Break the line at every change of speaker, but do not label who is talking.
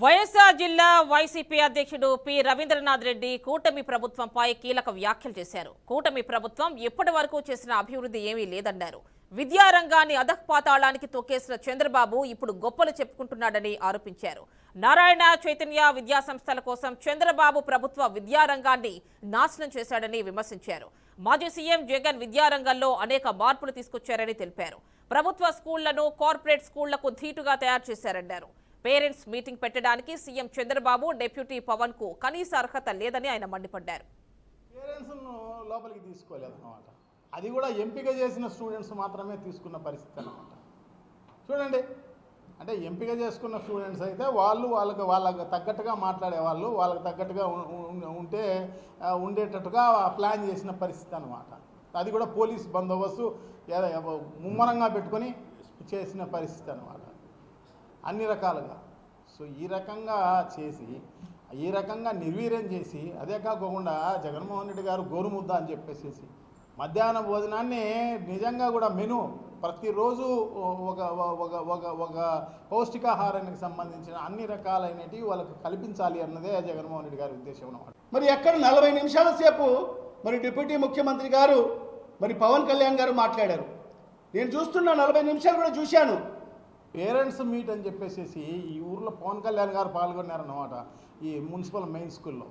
వైఎస్ఆర్ జిల్లా వైసీపీ అధ్యక్షుడు పి రవీంద్రనాథ్ రెడ్డి కూటమి ప్రభుత్వంపై కీలక వ్యాఖ్యలు చేశారు. కూటమి ప్రభుత్వం ఇప్పటి వరకు చేసిన అభివృద్ధి ఏమీ లేదన్నారు. విద్యారంగాన్ని అధఃపాతాళానికి తొక్కేసిన చంద్రబాబు ఇప్పుడు గొప్పలు చెప్పుకుంటున్నాడని ఆరోపించారు. నారాయణ చైతన్య విద్యా సంస్థల కోసం చంద్రబాబు ప్రభుత్వ విద్యారంగాన్ని నాశనం చేశాడని విమర్శించారు. మాజీ సీఎం జగన్ విద్యారంగంలో అనేక మార్పులు తీసుకొచ్చారని తెలిపారు. ప్రభుత్వ స్కూళ్లను కార్పొరేట్ స్కూళ్లకు ధీటుగా తయారు చేశారన్నారు. పేరెంట్స్ మీటింగ్ పెట్టడానికి సీఎం చంద్రబాబు డిప్యూటీ పవన్ కు కనీస అర్హత లేదని ఆయన మండిపడ్డారు.
పేరెంట్స్ లోపలికి తీసుకోలేదు అన్నమాట. అది కూడా ఎంపిక చేసిన స్టూడెంట్స్ మాత్రమే తీసుకున్న పరిస్థితి అన్నమాట. చూడండి, అంటే ఎంపిక చేసుకున్న స్టూడెంట్స్ అయితే వాళ్ళకి తగ్గట్టుగా మాట్లాడేవాళ్ళు, వాళ్ళకి తగ్గట్టుగా ఉంటే ఉండేటట్టుగా ప్లాన్ చేసిన పరిస్థితి అన్నమాట. అది కూడా పోలీస్ బందోబస్తు ముమ్మరంగా పెట్టుకొని చేసిన పరిస్థితి అన్నమాట, అన్ని రకాలుగా. సో ఈ రకంగా చేసి, ఈ రకంగా నిర్వీర్యం చేసి, అదే కాకుండా జగన్మోహన్ రెడ్డి గారు గోరుముద్ద అని చెప్పేసి మధ్యాహ్న భోజనాన్ని నిజంగా కూడా మెను ప్రతిరోజు ఒక పౌష్టికాహారానికి సంబంధించిన అన్ని రకాలైనవి వాళ్ళకు కల్పించాలి అన్నదే జగన్మోహన్ రెడ్డి గారి ఉద్దేశం అన్నమాట.
మరి ఎక్కడ 40 నిమిషాల సేపు మరి డిప్యూటీ ముఖ్యమంత్రి గారు మరి పవన్ కళ్యాణ్ గారు మాట్లాడారు. నేను చూస్తున్నా 40 నిమిషాలు కూడా చూశాను.
పేరెంట్స్ మీట్ అని చెప్పేసి ఈ ఊర్లో పవన్ కళ్యాణ్ గారు పాల్గొన్నారన్నమాట, ఈ మున్సిపల్ మెయిన్ స్కూల్లో.